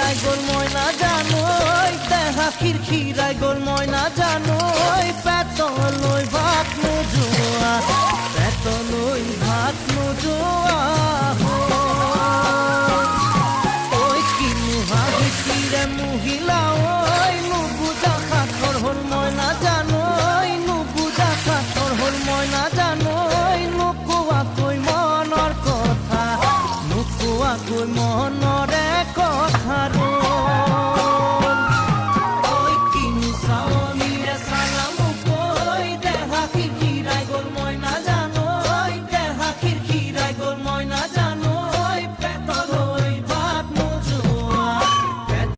খিরাই গোল ময়না জানোই দেহা খিরখিরাই গোল ময়না জানোই পেতলই ভাত নোজোয়া পেতলই ভাত নোজোয়া ওই কি মুহাগি কিরে মহিলা